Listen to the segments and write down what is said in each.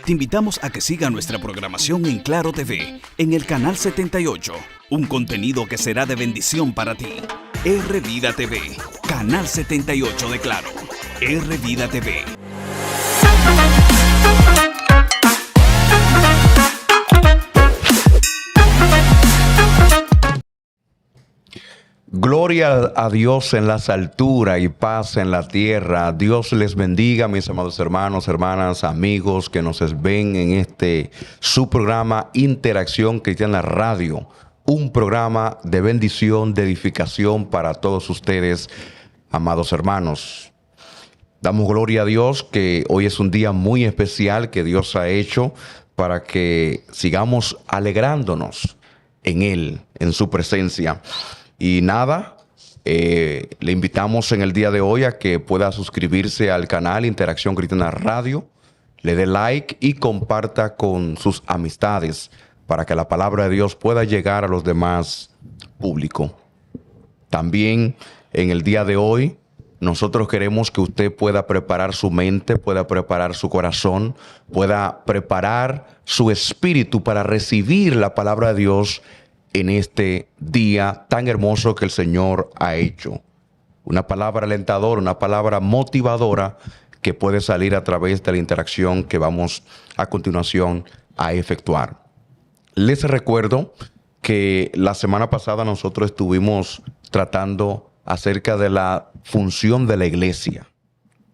Te invitamos a que siga nuestra programación en Claro TV, en el canal 78, un contenido que será de bendición para ti. R-Vida TV, canal 78 de Claro. R-Vida TV. Gloria a Dios en las alturas y paz en la tierra. Dios les bendiga, mis amados hermanos, hermanas, amigos que nos ven en su programa Interacción Cristiana Radio. Un programa de bendición, de edificación para todos ustedes, amados hermanos. Damos gloria a Dios que hoy es un día muy especial que Dios ha hecho para que sigamos alegrándonos en Él, en su presencia. Y nada, le invitamos en el día de hoy a que pueda suscribirse al canal Interacción Cristiana Radio, le dé like y comparta con sus amistades para que la palabra de Dios pueda llegar a los demás público. También en el día de hoy, nosotros queremos que usted pueda preparar su mente, pueda preparar su corazón, pueda preparar su espíritu para recibir la palabra de Dios en este día tan hermoso que el Señor ha hecho. Una palabra alentadora, una palabra motivadora que puede salir a través de la interacción que vamos a continuación a efectuar. Les recuerdo que la semana pasada nosotros estuvimos tratando acerca de la función de la iglesia.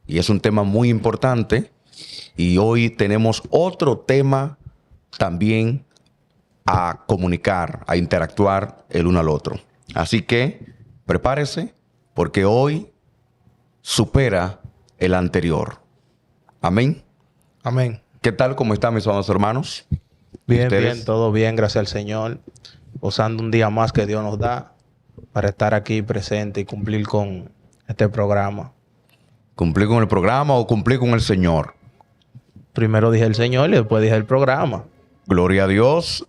Y es un tema muy importante. Y hoy tenemos otro tema también a comunicar, a interactuar el uno al otro. Así que prepárese porque hoy supera el anterior. Amén. Amén. ¿Qué tal? ¿Cómo están mis amados hermanos? Bien, ¿Ustedes? bien, todo bien, gracias al Señor. Gozando un día más que Dios nos da para estar aquí presente y cumplir con este programa. ¿Cumplir con el programa o cumplir con el Señor? Primero dije el Señor y después dije el programa. Gloria a Dios.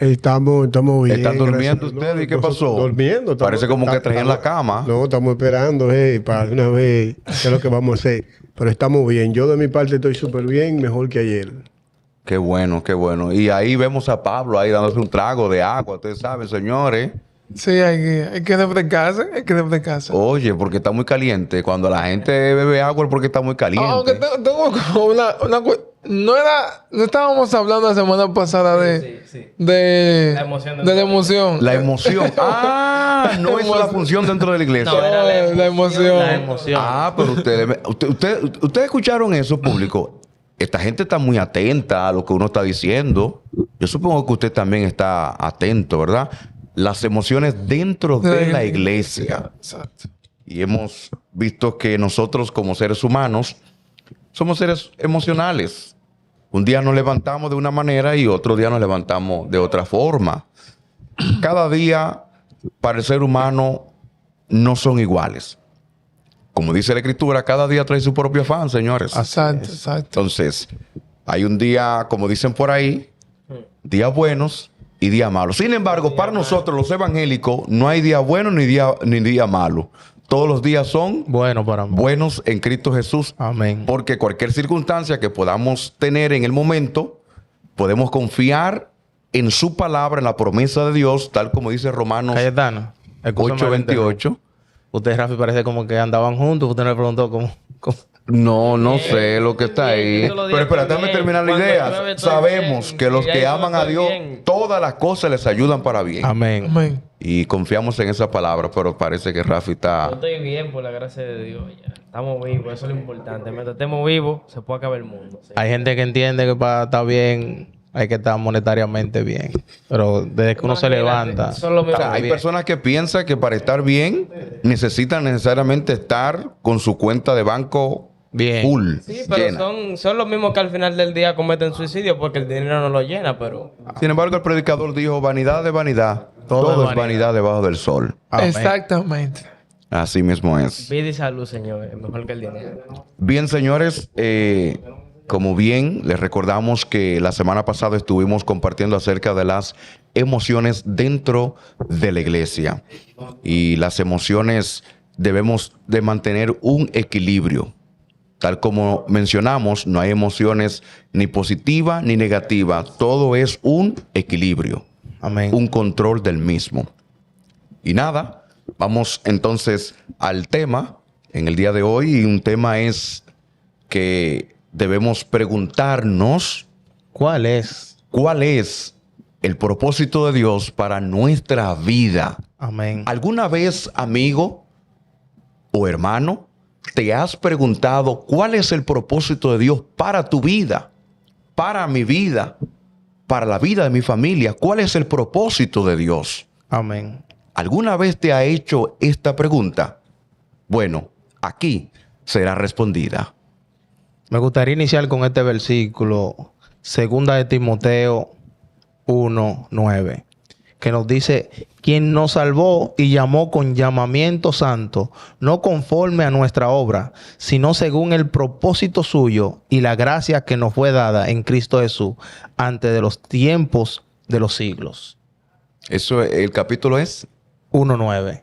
Estamos bien. ¿Están durmiendo gracias. ustedes? ¿Y qué pasó? Durmiendo. Parece como que traían la cama. No, estamos esperando, para una vez, qué es lo que vamos a hacer. Pero estamos bien. Yo de mi parte estoy súper bien, mejor que ayer. Qué bueno, qué bueno. Y ahí vemos a Pablo ahí dándose un trago de agua. Ustedes saben, señores. Sí, hay que refrescarse, Oye, porque está muy caliente. Cuando la gente bebe agua es porque está muy caliente. Aunque tengo como no estábamos hablando la semana pasada de la emoción. La emoción. Ah, no es la función dentro de la iglesia. No, la emoción. La emoción. Ah, pero ustedes escucharon eso, público. Esta gente está muy atenta a lo que uno está diciendo. Yo supongo que usted también está atento, ¿verdad? Las emociones dentro de la iglesia. Exacto. Y hemos visto que nosotros como seres humanos somos seres emocionales. Un día nos levantamos de una manera y otro día nos levantamos de otra forma. Cada día para el ser humano no son iguales. Como dice la Escritura, cada día trae su propio afán, señores. Exacto. Entonces, hay un día, como dicen por ahí, días buenos y días malos. Sin embargo, para nosotros los evangélicos no hay día bueno ni día malo. Todos los días son Bueno para mí. buenos en Cristo Jesús. Amén. Porque cualquier circunstancia que podamos tener en el momento, podemos confiar en su palabra, en la promesa de Dios, tal como dice Romanos Cayetano, escúchame, 8:28. Usted, Rafi, parece como que andaban juntos. Usted me preguntó cómo. No sé lo que está ahí. Pero espera, déjame terminar la idea. Sabemos que los que aman a Dios, todas las cosas les ayudan para bien. Amén. Y confiamos en esa palabra, pero parece que Rafi Yo está... estoy bien, por la gracia de Dios. Ya. Estamos vivos, eso es lo importante. Mientras estemos vivos, se puede acabar el mundo. ¿Sí? Hay gente que entiende que para estar bien hay que estar monetariamente bien. Pero desde que uno se levanta... Son lo O mismo. sea, hay personas que piensan que para estar bien necesitan necesariamente estar con su cuenta de banco Bien. full, Sí, pero llena. son los mismos que al final del día cometen suicidio porque el dinero no lo llena, pero... Sin embargo, el predicador dijo, vanidad de vanidad. Todo es vanidad debajo del sol. Amén. Exactamente. Así mismo es. Vida y salud, Señor, es mejor que el dinero. Bien, señores, como bien les recordamos que la semana pasada estuvimos compartiendo acerca de las emociones dentro de la iglesia. Y las emociones debemos de mantener un equilibrio. Tal como mencionamos, no hay emociones ni positivas ni negativas. Todo es un equilibrio, Amén. un control del mismo. Y nada, vamos entonces al tema en el día de hoy. Y un tema es que debemos preguntarnos ¿Cuál es? cuál es el propósito de Dios para nuestra vida. Amén. ¿Alguna vez, amigo o hermano, te has preguntado cuál es el propósito de Dios para tu vida, para mi vida, para la vida de mi familia? ¿Cuál es el propósito de Dios? Amén. ¿Alguna vez te ha hecho esta pregunta? Bueno, aquí será respondida. Me gustaría iniciar con este versículo, 2 de Timoteo 1:9, que nos dice: quien nos salvó y llamó con llamamiento santo, no conforme a nuestra obra, sino según el propósito suyo y la gracia que nos fue dada en Cristo Jesús antes de los tiempos de los siglos. Eso, el capítulo es 1:9.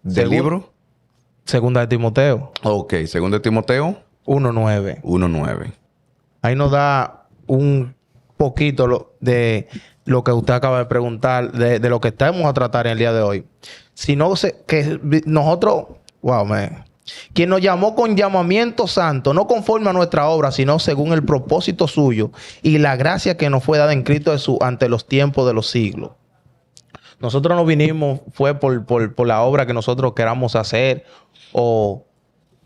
del libro. 2 de Timoteo Ok, 2 de Timoteo 1:9. 1:9. Ahí nos da un poquito de lo que usted acaba de preguntar, de lo que estamos a tratar en el día de hoy. Si no sé, que nosotros, quien nos llamó con llamamiento santo, no conforme a nuestra obra, sino según el propósito suyo y la gracia que nos fue dada en Cristo Jesús ante los tiempos de los siglos. Nosotros no vinimos, fue por la obra que nosotros queramos hacer o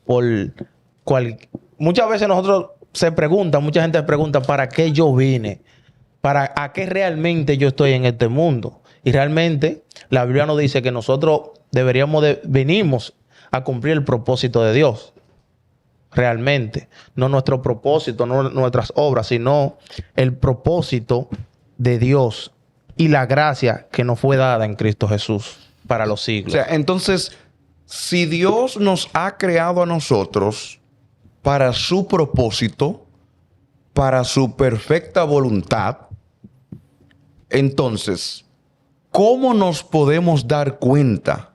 por muchas veces mucha gente pregunta, ¿para qué yo vine? ¿A qué realmente yo estoy en este mundo? Y realmente la Biblia nos dice que nosotros venimos a cumplir el propósito de Dios. Realmente. No nuestro propósito, no nuestras obras, sino el propósito de Dios y la gracia que nos fue dada en Cristo Jesús para los siglos. O sea, entonces, si Dios nos ha creado a nosotros para su propósito, para su perfecta voluntad, entonces, ¿cómo nos podemos dar cuenta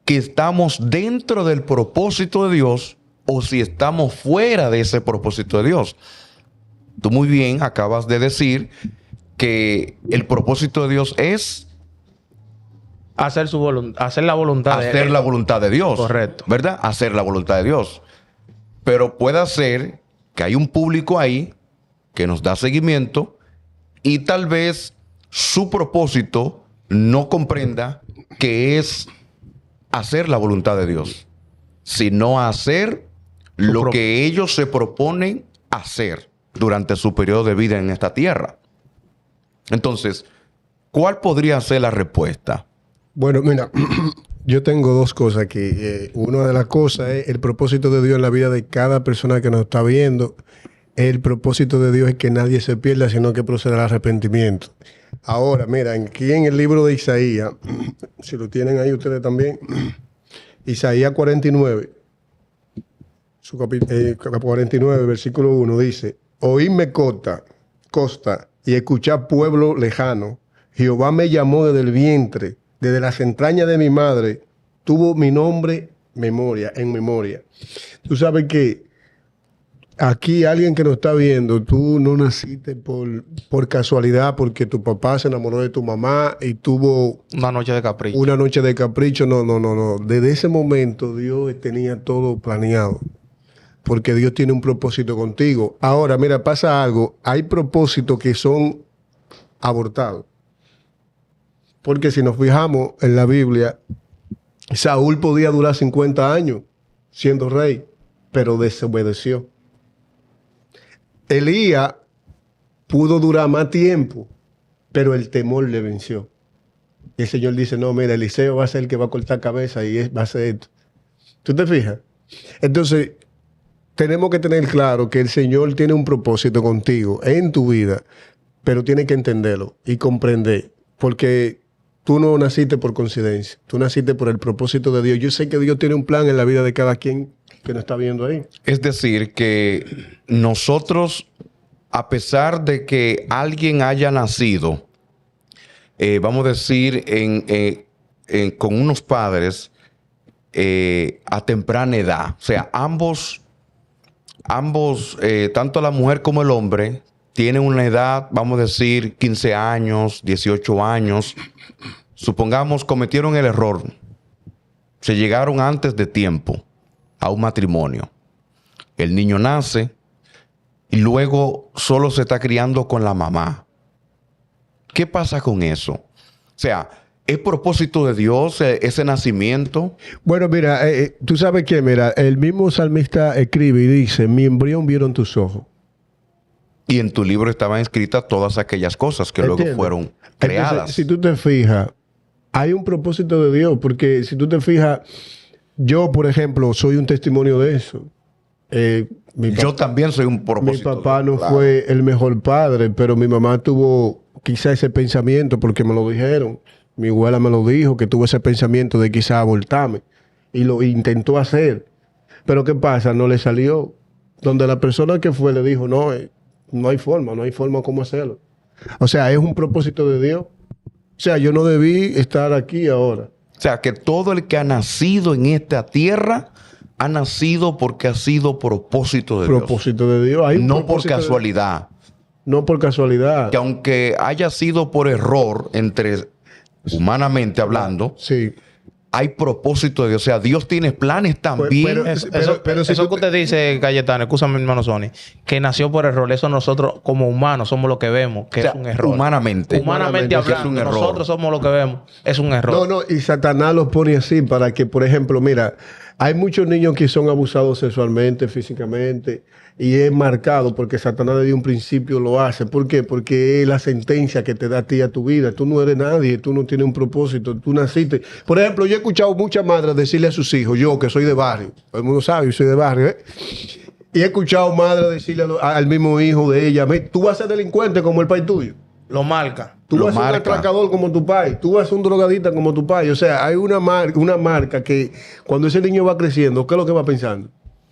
que estamos dentro del propósito de Dios o si estamos fuera de ese propósito de Dios? Tú muy bien acabas de decir que el propósito de Dios es hacer la voluntad hacer la voluntad de Dios. Correcto. ¿Verdad? Hacer la voluntad de Dios. Pero puede ser que hay un público ahí que nos da seguimiento y tal vez su propósito no comprenda que es hacer la voluntad de Dios, sino hacer lo que ellos se proponen hacer durante su periodo de vida en esta tierra. Entonces, ¿cuál podría ser la respuesta? Bueno, mira, yo tengo dos cosas aquí. Una de las cosas es el propósito de Dios en la vida de cada persona que nos está viendo. El propósito de Dios es que nadie se pierda, sino que proceda al arrepentimiento. Ahora, mira, aquí en el libro de Isaías, si lo tienen ahí ustedes también, Isaías 49, 49, versículo 1, dice: oídme costa, y escuchad pueblo lejano. Jehová me llamó desde el vientre, desde las entrañas de mi madre, tuvo mi nombre en memoria. Tú sabes que aquí alguien que nos está viendo, tú no naciste por casualidad, porque tu papá se enamoró de tu mamá y tuvo una noche de capricho. Una noche de capricho. No. Desde ese momento Dios tenía todo planeado, porque Dios tiene un propósito contigo. Ahora, mira, pasa algo. Hay propósitos que son abortados. Porque si nos fijamos en la Biblia, Saúl podía durar 50 años siendo rey, pero desobedeció. Elías pudo durar más tiempo, pero el temor le venció. Y el Señor dice: no, mira, Eliseo va a ser el que va a cortar cabeza y va a ser esto. ¿Tú te fijas? Entonces, tenemos que tener claro que el Señor tiene un propósito contigo en tu vida, pero tienes que entenderlo y comprender, porque tú no naciste por coincidencia, tú naciste por el propósito de Dios. Yo sé que Dios tiene un plan en la vida de cada quien que nos está viendo ahí. Es decir, que nosotros, a pesar de que alguien haya nacido, vamos a decir, con unos padres a temprana edad, o sea, ambos ambos, tanto la mujer como el hombre, tienen una edad, vamos a decir, 15 años, 18 años. Supongamos cometieron el error. Se llegaron antes de tiempo a un matrimonio. El niño nace y luego solo se está criando con la mamá. ¿Qué pasa con eso? O sea, ¿es propósito de Dios ese nacimiento? Bueno, mira, tú sabes que, mira, el mismo salmista escribe y dice, mi embrión vieron tus ojos. Y en tu libro estaban escritas todas aquellas cosas que luego ¿Entiendes? fueron creadas. Entonces, si tú te fijas, hay un propósito de Dios, porque si tú te fijas, yo, por ejemplo, soy un testimonio de eso. Yo también soy un Mi propósito. papá no claro. fue el mejor padre, pero mi mamá tuvo quizá ese pensamiento porque me lo dijeron. Mi abuela me lo dijo, que tuvo ese pensamiento de quizá abortarme. Y lo intentó hacer. Pero ¿qué pasa? No le salió. Donde la persona que fue le dijo, no, no hay forma cómo hacerlo. O sea, es un propósito de Dios. O sea, yo no debí estar aquí ahora. O sea, que todo el que ha nacido en esta tierra ha nacido porque ha sido propósito de Propósito de Dios. Hay Dios. un No por propósito de- casualidad. No por casualidad. Que aunque haya sido por error, humanamente hablando, Sí. hay propósito de Dios. O sea, Dios tiene planes también. pero- Eso si que tú- usted dice, Cayetano, escúchame, mi hermano Sony, que nació por error. Eso nosotros, como humanos, somos lo que vemos, que O sea, es un error. humanamente. Humanamente que es hablando, un error. nosotros somos lo que vemos. Es un error. No, no, y Satanás los pone así para que, por ejemplo, mira, hay muchos niños que son abusados sexualmente, físicamente, y es marcado porque Satanás desde un principio lo hace. ¿Por qué? Porque es la sentencia que te da a ti a tu vida. Tú no eres nadie, tú no tienes un propósito, tú naciste. Por ejemplo, yo he escuchado muchas madres decirle a sus hijos, yo que soy de barrio, todo el mundo sabe, yo soy de barrio, ¿eh? Y he escuchado madres decirle al mismo hijo de ella, tú vas a ser delincuente como el país tuyo. Lo marca. Tú Lo vas a ser un marca. atracador como tu pai. Tú vas a ser un drogadista como tu pai. O sea, hay una marca que cuando ese niño va creciendo, ¿qué es lo que va pensando?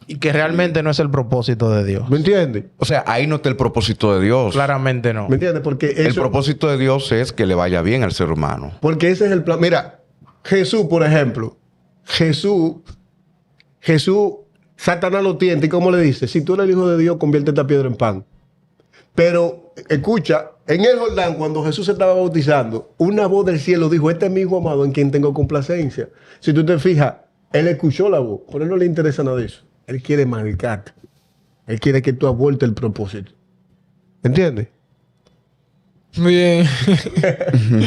Y que realmente no es el propósito de Dios. ¿Me entiendes? O sea, ahí no está el propósito de Dios. Claramente no. ¿Me entiendes? Porque El eso, propósito de Dios es que le vaya bien al ser humano. porque ese es el plan. Mira, Jesús, por ejemplo, Jesús, Satanás lo tienta y ¿cómo le dice? Si tú eres el hijo de Dios, convierte esta piedra en pan. Pero, escucha, en el Jordán, cuando Jesús se estaba bautizando, una voz del cielo dijo, este es mi hijo amado en quien tengo complacencia. Si tú te fijas, él escuchó la voz, pero a él no le interesa nada de eso. Él quiere marcarte. Él quiere que tú abortes el propósito. ¿Entiendes? Bien.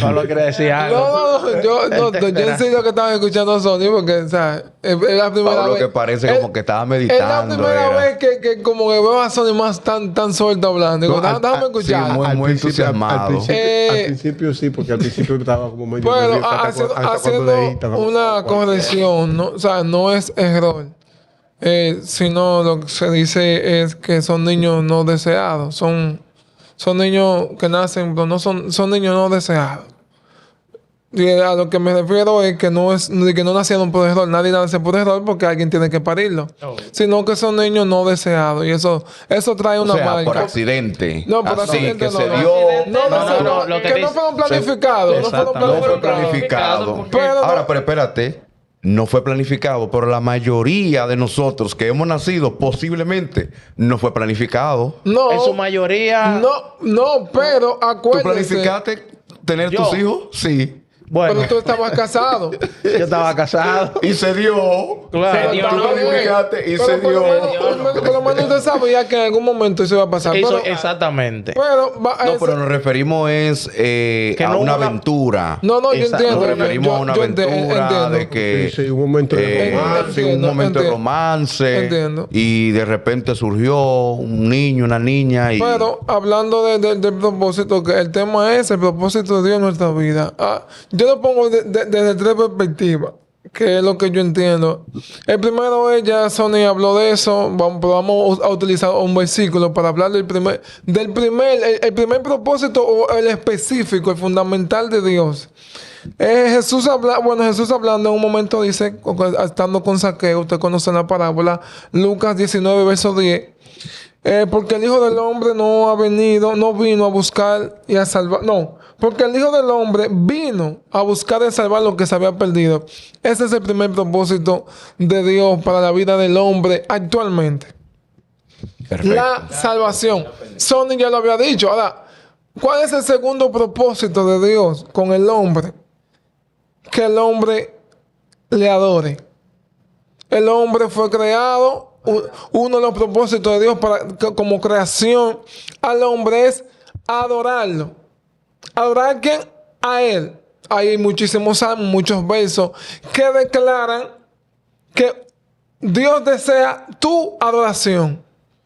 Pablo quiere decir algo. No, yo en serio que estaba escuchando a Sony porque, o sea, es la primera Pablo vez. que parece como que estaba Es meditando. la primera era. vez que como que veo a Sony más tan suelto hablando. Digo, No, déjame escuchar. sí, muy entusiasmado. Al principio sí, porque al principio estaba como medio Bueno, nervioso, hasta cuando leí, estaba como- una corrección, ¿no? O sea, no es error, sino lo que se dice es que son niños no deseados, son niños que nacen, pero son niños no deseados. Y a lo que me refiero es que no nacieron por error, nadie nace por error porque alguien tiene que parirlo, sino que son niños no deseados y eso trae una O sea, marca. por accidente. No, por Así accidente que no, se no. dio. No, lo que que dice- no fueron planificados. No fueron Exactamente. No fue planificados. planificado. Pero Ahora, pero espérate. No fue planificado, pero la mayoría de nosotros que hemos nacido posiblemente no fue planificado. No. En su mayoría. No, pero ¿Tú acuérdense. planificaste tener Yo. tus hijos? Sí. Bueno, Pero tú estabas casado. yo estaba casado. Y se dio. Claro. Se dio, Tú ¿no? planificaste y Pero se por lo dio. menos- por lo menos usted sabía que en algún momento eso iba a pasar. Eso, Pero, exactamente. No, pero nos referimos a no una una- aventura. No, yo Exacto. entiendo. Nos referimos a una Yo aventura entiendo. de que Sí, un momento de romance. un momento de entiendo. romance Entiendo. y de repente surgió un niño, una niña y Pero hablando del propósito, que el tema es el propósito de Dios en nuestra vida. Yo lo pongo desde tres perspectivas, que es lo que yo entiendo. El primero es, ya Sony habló de eso, vamos a utilizar un versículo para hablar el primer propósito o el específico, el fundamental de Dios. Jesús hablando en un momento dice, estando con Zaqueo, usted conoce la parábola, Lucas 19, verso 10. Porque el Hijo del Hombre no vino a buscar y a salvar. No, porque el Hijo del Hombre vino a buscar y a salvar lo que se había perdido. Ese es el primer propósito de Dios para la vida del hombre actualmente. Perfecto. La salvación. Sony ya lo había dicho. Ahora, ¿cuál es el segundo propósito de Dios con el hombre? Que el hombre le adore. El hombre fue creado. Uno de los propósitos de Dios como creación al hombre es adorarlo. ¿Adorar a quién? A Él. Hay muchísimos salmos, muchos versos que declaran que Dios desea tu adoración.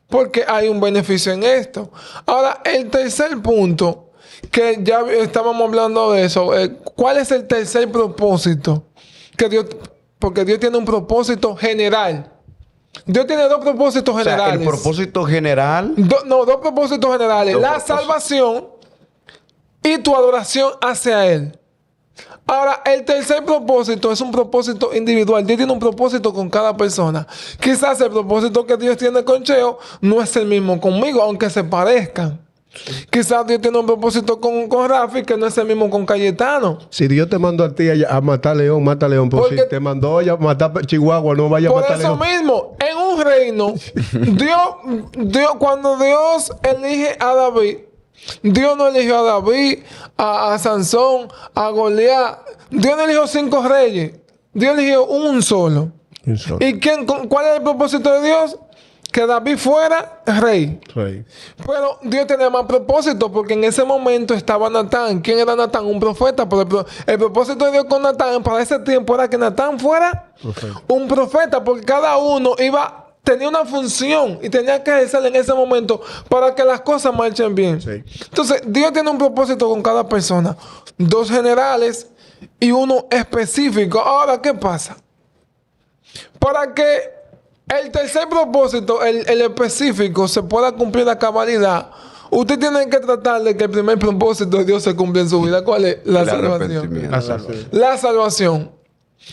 Porque hay un beneficio en esto. Ahora, el tercer punto, que ya estábamos hablando de eso. ¿Cuál es el tercer propósito? Porque Dios tiene un propósito general. Dios tiene dos propósitos generales. O sea, el propósito general. Dos propósitos generales. La salvación y tu adoración hacia Él. Ahora, el tercer propósito es un propósito individual. Dios tiene un propósito con cada persona. Quizás el propósito que Dios tiene con Cheo no es el mismo conmigo, aunque se parezcan. Quizás Dios tiene un propósito con Rafi que no es el mismo con Cayetano. Si Dios te mandó a ti a matar león, mata león. Pero Porque si te mandó a matar Chihuahua, no vaya a por matar eso león. mismo, en un reino, cuando Dios elige a David, Dios no eligió a David, a Sansón, a Goliat. Dios no eligió 5 reyes. Dios eligió un solo. ¿Y cuál es el propósito de Dios? Que David fuera rey. Rey. Pero Dios tenía más propósito porque en ese momento estaba Natán. ¿Quién era Natán? Un profeta. Pero el propósito de Dios con Natán para ese tiempo era que Natán fuera un profeta, porque cada uno tenía una función y tenía que ejercer en ese momento para que las cosas marchen bien. Sí. Entonces, Dios tiene un propósito con cada persona. 2 generales y uno específico. Ahora, ¿qué pasa? Para que el tercer propósito, el específico, se pueda cumplir a cabalidad, usted tiene que tratar de que el primer propósito de Dios se cumpla en su vida. ¿Cuál es? La salvación. arrepentimiento. La salvación.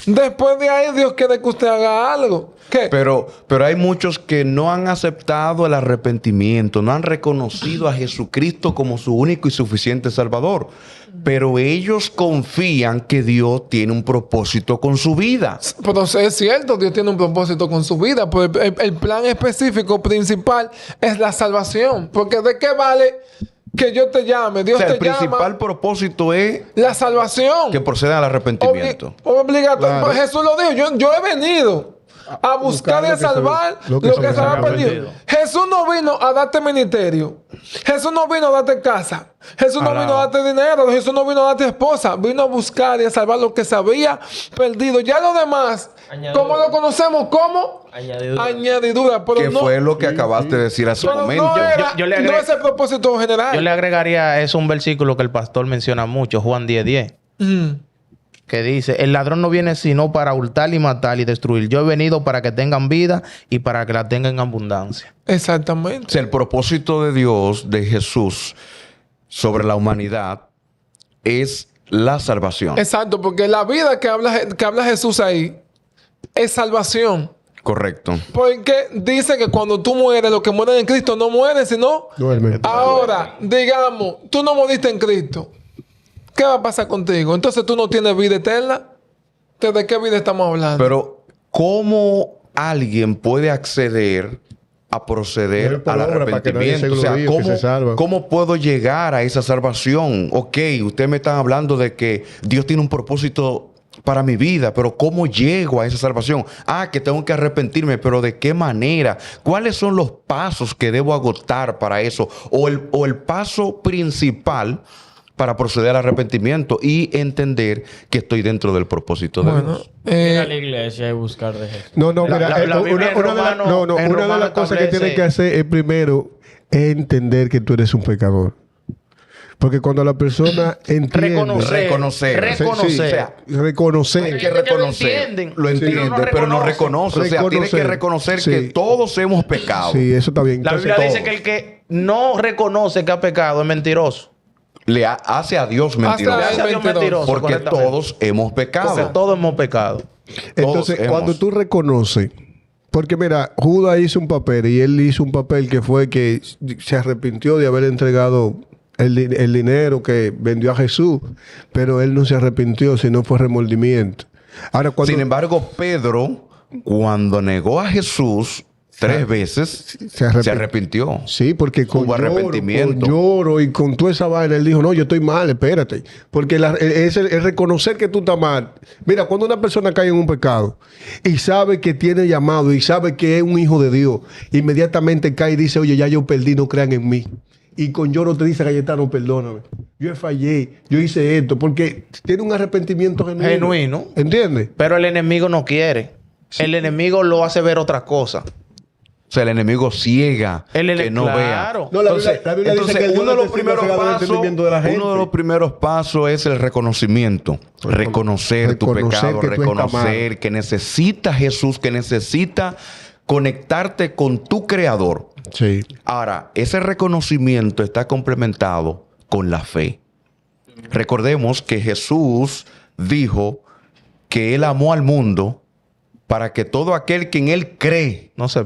Después de ahí, Dios quiere que usted haga algo. ¿Qué? Pero hay muchos que no han aceptado el arrepentimiento, no han reconocido a Jesucristo como su único y suficiente Salvador. Pero ellos confían que Dios tiene un propósito con su vida. Pero es cierto, Dios tiene un propósito con su vida. Pues el plan específico principal es la salvación. Porque ¿de qué vale que yo te llame? Dios O sea, el te llama. principal propósito es La salvación. que procedan al arrepentimiento. Obligatorio. Claro. Jesús lo dijo. Yo he venido a buscar y a salvar lo que se había perdido. Jesús no vino a darte ministerio. Jesús no vino a darte casa. Jesús no vino a darte dinero. Jesús no vino a darte esposa. Vino a buscar y a salvar lo que se había perdido. Ya lo demás, ¿cómo lo conocemos? ¿Cómo? Añadidura. Pero Que no, fue lo que acabaste de decir hace un pero momento. no, Yo le no agrego- es el propósito general. Yo le agregaría a eso un versículo que el pastor menciona mucho, Juan 10:10, que dice: el ladrón no viene sino para hurtar y matar y destruir. Yo he venido para que tengan vida y para que la tengan en abundancia. O Exactamente. sea, el propósito de Dios, de Jesús, sobre la humanidad es la salvación. Exacto, porque la vida que habla Jesús ahí es salvación. Correcto. Porque dice que cuando tú mueres, los que mueren en Cristo no mueren, sino... Duerme. Ahora, digamos, tú no moriste en Cristo. ¿Qué va a pasar contigo? Entonces tú no tienes vida eterna. ¿Entonces de qué vida estamos hablando? Pero, ¿cómo alguien puede acceder a proceder No es por al obra, para que nadie se arrepentimiento? O sea, gloríe, que se salva. ¿cómo puedo llegar a esa salvación? Ok, ustedes me están hablando de que Dios tiene un propósito para mi vida, pero ¿cómo llego a esa salvación? Que tengo que arrepentirme, pero ¿de qué manera? ¿Cuáles son los pasos que debo agotar para eso? O el paso principal para proceder al arrepentimiento y entender que estoy dentro del propósito de bueno, Dios. Ir a la iglesia y buscar de Jesús. No, mira, la Biblia en Romano- en una de Romano las cosas que establece- tienes que hacer es primero entender que tú eres un pecador. Porque cuando la persona entiende... Reconocer. Sí, o sea, reconocer. Hay que reconocer. Lo entiende, pero no reconoce. O sea, tiene que reconocer Sí. que todos hemos pecado. Sí, eso está bien. La Entonces, Biblia dice todos. que el que no reconoce que ha pecado es mentiroso. Hace a Dios Hasta mentiroso. Hace a Dios mentiroso. mentiroso. Porque correctamente. todos hemos pecado. Porque todos hemos pecado. Entonces, Todos cuando hemos. tú reconoces, porque mira, Judas hizo un papel y él hizo un papel que fue que se arrepintió de haber entregado el dinero que vendió a Jesús, pero él no se arrepintió, sino fue remordimiento. Ahora, cuando Sin embargo, Pedro, cuando negó a Jesús, 3 veces se arrepintió. Sí, porque con Hubo arrepentimiento. con lloro y con toda esa vaina, él dijo, no, yo estoy mal, espérate. Porque es el reconocer que tú estás mal. Mira, cuando una persona cae en un pecado y sabe que tiene llamado y sabe que es un hijo de Dios, inmediatamente cae y dice, oye, ya yo perdí, no crean en mí. Y con lloro te dice, Cayetano, perdóname. Yo fallé, yo hice esto, porque tiene un arrepentimiento genuino. ¿Entiendes? Pero el enemigo no quiere. Sí. El enemigo lo hace ver otra cosa. O sea, el enemigo ciega que no vea. No, la Biblia dice que uno de los primeros pasos es el reconocimiento. Reconocer tu pecado, reconocer que necesita Jesús, que necesita conectarte con tu Creador. Sí. Ahora, ese reconocimiento está complementado con la fe. Recordemos que Jesús dijo que Él amó al mundo para que todo aquel que en Él cree no se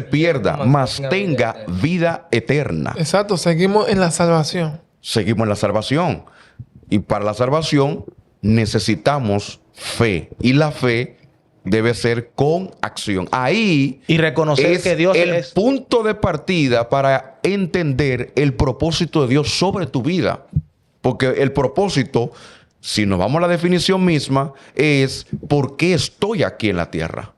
pierda, mas tenga vida eterna. Exacto, seguimos en la salvación. Seguimos en la salvación. Y para la salvación necesitamos fe. Y la fe debe ser con acción. Ahí y reconocer es que Dios el punto de partida para entender el propósito de Dios sobre tu vida. Porque el propósito, si nos vamos a la definición misma, es ¿por qué estoy aquí en la tierra?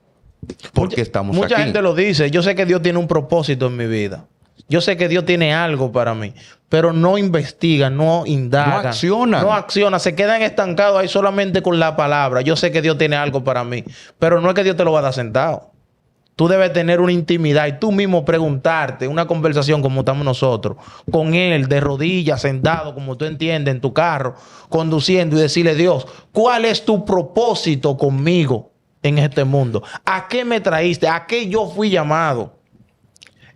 ¿Por qué estamos aquí? Mucha gente lo dice. Yo sé que Dios tiene un propósito en mi vida. Yo sé que Dios tiene algo para mí. Pero no investigan, no indagan. No accionan. No accionan. Se quedan estancados ahí solamente con la palabra. Yo sé que Dios tiene algo para mí. Pero no es que Dios te lo va a dar sentado. Tú debes tener una intimidad y tú mismo preguntarte, una conversación como estamos nosotros, con Él, de rodillas, sentado, como tú entiendes, en tu carro, conduciendo y decirle, Dios, ¿cuál es tu propósito conmigo en este mundo? ¿A qué me traíste? ¿A qué yo fui llamado?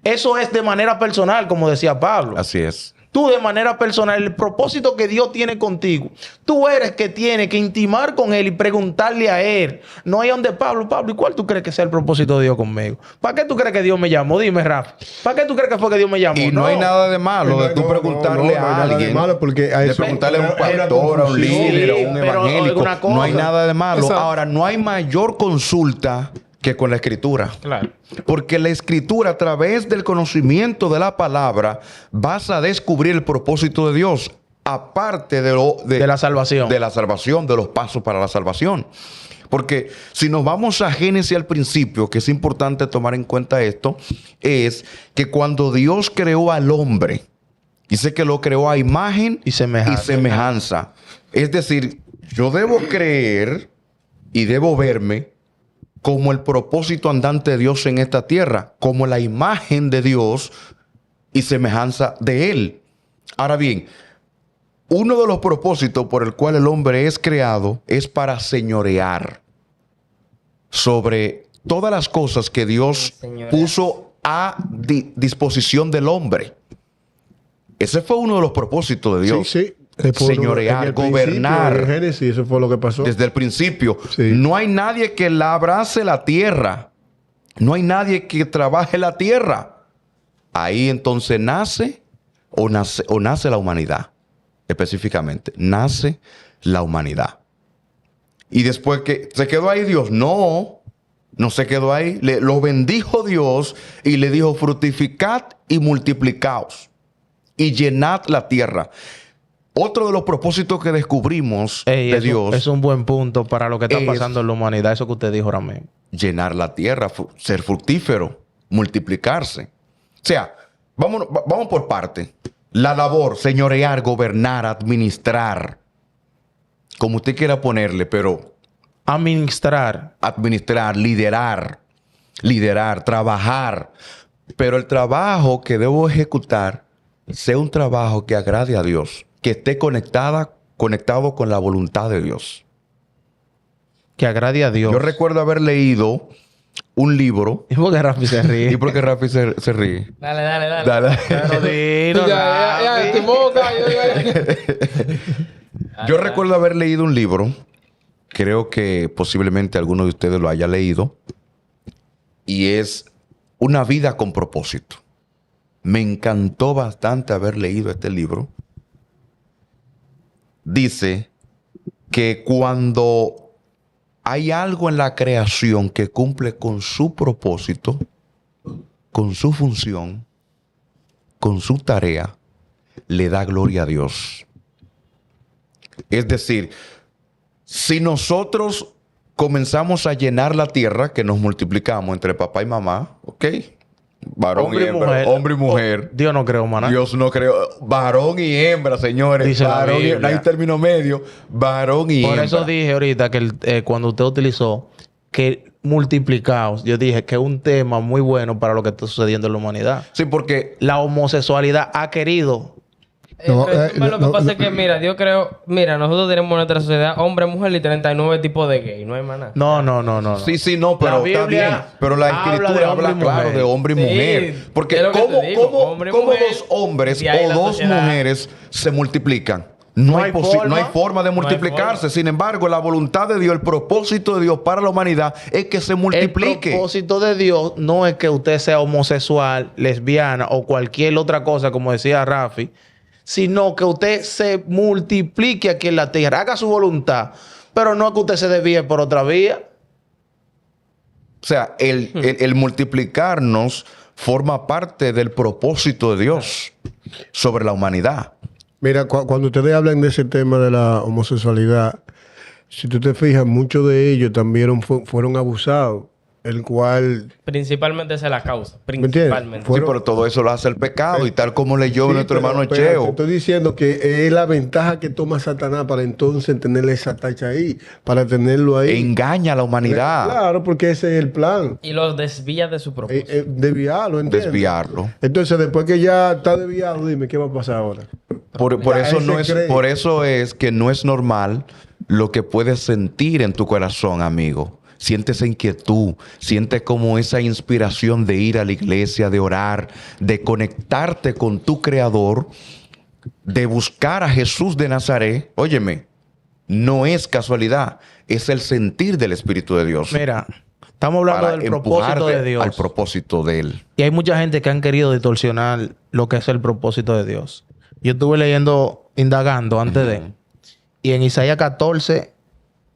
Eso es de manera personal, como decía Pablo. Así es. Tú de manera personal, el propósito que Dios tiene contigo, tú eres que tiene que intimar con Él y preguntarle a Él. No hay donde Pablo, ¿y cuál tú crees que sea el propósito de Dios conmigo? ¿Para qué tú crees que Dios me llamó? Dime, Rafa. ¿Para qué tú crees que fue que Dios me llamó? Y no hay nada de malo de tú preguntarle a alguien. De preguntarle a un pastor, a un líder, a un evangélico. No hay nada de malo. Exacto. Ahora, no hay mayor consulta que con la Escritura. Claro. Porque la Escritura, a través del conocimiento de la palabra, vas a descubrir el propósito de Dios, aparte de la salvación. De la salvación, de los pasos para la salvación. Porque si nos vamos a Génesis al principio, que es importante tomar en cuenta esto, es que cuando Dios creó al hombre, dice que lo creó a imagen y semejanza. Es decir, yo debo creer y debo verme como el propósito andante de Dios en esta tierra, como la imagen de Dios y semejanza de Él. Ahora bien, uno de los propósitos por el cual el hombre es creado es para señorear sobre todas las cosas que Dios puso a disposición del hombre. Ese fue uno de los propósitos de Dios. Sí. Señorear, gobernar. En Génesis, eso fue lo que pasó. Desde el principio. Sí. No hay nadie que labrase la tierra. No hay nadie que trabaje la tierra. Ahí entonces nace la humanidad. Específicamente, nace la humanidad. Y después que se quedó ahí Dios, no se quedó ahí. Lo bendijo Dios y le dijo, fructificad y multiplicaos y llenad la tierra. Otro de los propósitos que descubrimos de Dios es un buen punto para lo que está pasando en la humanidad. Eso que usted dijo ahora mismo. Llenar la tierra, ser fructífero, multiplicarse. O sea, vamos por parte. La labor, señorear, gobernar, administrar. Como usted quiera ponerle, pero... Administrar, liderar, trabajar. Pero el trabajo que debo ejecutar sea un trabajo que agrade a Dios. Que esté conectado con la voluntad de Dios. que agrade a Dios. Yo recuerdo haber leído un libro. ¿Y por qué Rafi se ríe? ¿Y por qué Rafi se ríe? Dale. Pero dilo, Ya, te moca. Yo recuerdo haber leído un libro. Creo que posiblemente alguno de ustedes lo haya leído. Y es Una vida con propósito. Me encantó bastante haber leído este libro. Dice que cuando hay algo en la creación que cumple con su propósito, con su función, con su tarea, le da gloria a Dios. Es decir, si nosotros comenzamos a llenar la tierra, que nos multiplicamos entre papá y mamá, ¿ok? Varón y hembra, hombre y mujer. Dios no creó maná. Dios no creó. Varón y hembra, señores. Dice la Varón y, Biblia. no hay término medio. Varón y Por hembra. eso dije ahorita que cuando usted utilizó que multiplicados, yo dije que es un tema muy bueno para lo que está sucediendo en la humanidad. Sí, porque La homosexualidad ha querido. No, Pero lo que no, pasa no. es que, mira, Dios creo, mira, nosotros tenemos en nuestra sociedad hombre, mujer y 39 tipos de gay, no hay más nada. No. sí, no, pero La está Biblia bien. Pero la habla escritura de hombre habla y claro mujer. de hombre y Sí, mujer. Porque es lo que ¿cómo, te digo, cómo- hombre y cómo mujer, dos hombres de ahí o la dos sociedad. mujeres se multiplican? No No, hay no hay forma de hay multiplicarse. forma. Sin embargo, la voluntad de Dios, el propósito de Dios para la humanidad es que se El multiplique. propósito de Dios no es que usted sea homosexual, lesbiana o cualquier otra cosa, como decía Rafi, sino que usted se multiplique aquí en la tierra, haga su voluntad, pero no que usted se desvíe por otra vía. O sea, el multiplicarnos forma parte del propósito de Dios sobre la humanidad. Mira, cuando ustedes hablan de ese tema de la homosexualidad, si tú te fijas, muchos de ellos también fueron abusados, el cual... Principalmente esa es la causa. entiendes? Principalmente. Sí, pero todo eso lo hace el pecado. Y tal como leyó Sí, nuestro pero hermano te Cheo. estoy diciendo que es la ventaja que toma Satanás para entonces tener esa tacha ahí, para tenerlo ahí. Engaña a la humanidad. Claro, porque ese es el plan. Y los desvía de su propósito. Desviarlo, ¿entiendes? Desviarlo. Entonces, después que ya está desviado, dime, ¿qué va a pasar ahora? Por Ya, eso él no se es, cree. por eso es que no es normal lo que puedes sentir en tu corazón, amigo. Sientes esa inquietud, sientes como esa inspiración de ir a la iglesia, de orar, de conectarte con tu Creador, de buscar a Jesús de Nazaret. Óyeme, no es casualidad, es el sentir del Espíritu de Dios Mira, estamos hablando para del propósito empujarte de Dios. al propósito de Él. Y hay mucha gente que han querido distorsionar lo que es el propósito de Dios. Yo estuve leyendo, indagando antes de, y en Isaías 14,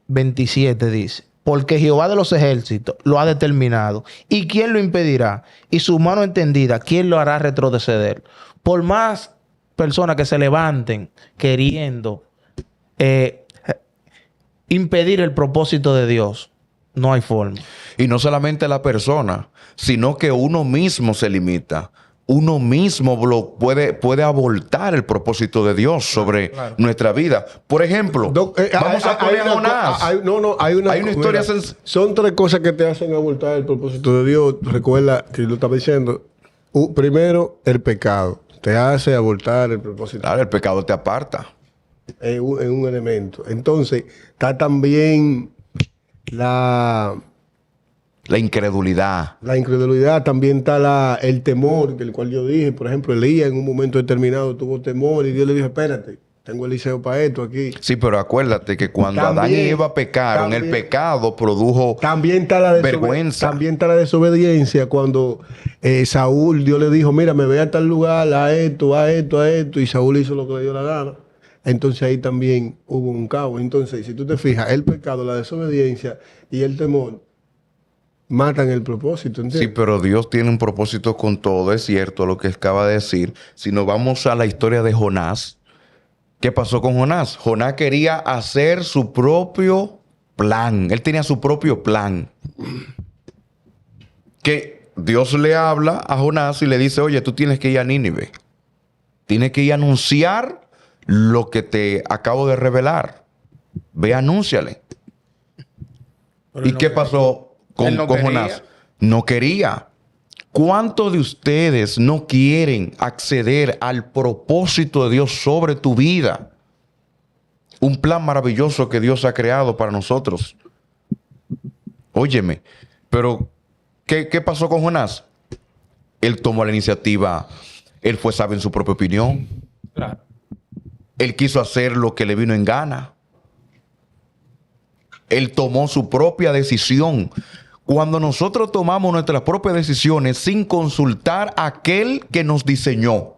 27 dice: porque Jehová de los ejércitos lo ha determinado. ¿Y quién lo impedirá? Y su mano entendida, ¿quién lo hará retroceder? Por más personas que se levanten queriendo impedir el propósito de Dios, no hay forma. Y no solamente la persona, sino que uno mismo se limita. Uno mismo puede abortar el propósito de Dios sobre nuestra vida. Por ejemplo, vamos a poner a Jonás. Hay una historia mira, son tres cosas que te hacen abortar el propósito de Dios. Recuerda que lo estaba diciendo. Primero, el pecado. Te hace abortar el propósito. Claro, el pecado te aparta. Es un elemento. Entonces, está también La incredulidad. la incredulidad, también está el temor, del cual yo dije. Por ejemplo, Elías en un momento determinado tuvo temor y Dios le dijo: espérate, tengo Eliseo para esto aquí. Sí, pero acuérdate que cuando También, Adán y Eva pecaron, el también. pecado produjo También está la vergüenza. También está la desobediencia cuando Saúl, Dios le dijo: mira, me ve a tal lugar, a esto, a esto, a esto. Y Saúl hizo lo que le dio la gana. Entonces ahí también hubo un caos. Entonces, si tú te fijas, el pecado, la desobediencia y el temor matan el propósito, Sí, ¿entiendes? pero Dios tiene un propósito con todo, es cierto lo que acaba de decir. Si nos vamos a la historia de Jonás, ¿qué pasó con Jonás? Jonás quería hacer su propio plan. Él tenía su propio plan. Que Dios le habla a Jonás y le dice: oye, tú tienes que ir a Nínive. Tienes que ir a anunciar lo que te acabo de revelar. Ve, anúnciale. ¿Y qué pasó Él no con quería. Jonás? No quería. ¿Cuántos de ustedes no quieren acceder al propósito de Dios sobre tu vida? Un plan maravilloso que Dios ha creado para nosotros. Óyeme, pero ¿qué pasó con Jonás? Él tomó la iniciativa. Él fue sabio en su propia opinión. Claro. Él quiso hacer lo que le vino en gana. Él tomó su propia decisión. Cuando nosotros tomamos nuestras propias decisiones sin consultar a aquel que nos diseñó.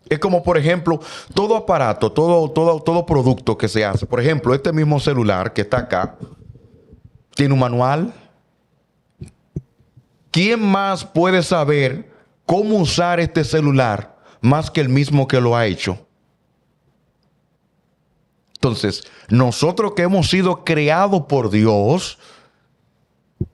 Es como, por ejemplo, todo aparato, todo producto que se hace. Por ejemplo, este mismo celular que está acá, tiene un manual. ¿quién más puede saber cómo usar este celular más que el mismo que lo ha hecho? Entonces, nosotros que hemos sido creados por Dios,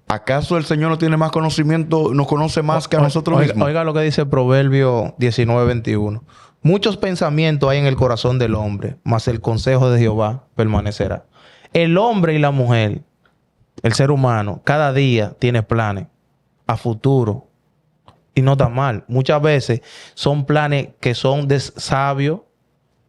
¿acaso el Señor no tiene más conocimiento, nos conoce más que a nosotros mismos? Oiga lo que dice Proverbio 19:21. Muchos pensamientos hay en el corazón del hombre, mas el consejo de Jehová permanecerá. El hombre y la mujer, el ser humano, cada día tiene planes a futuro. Y no está mal. Muchas veces son planes que son de sabios,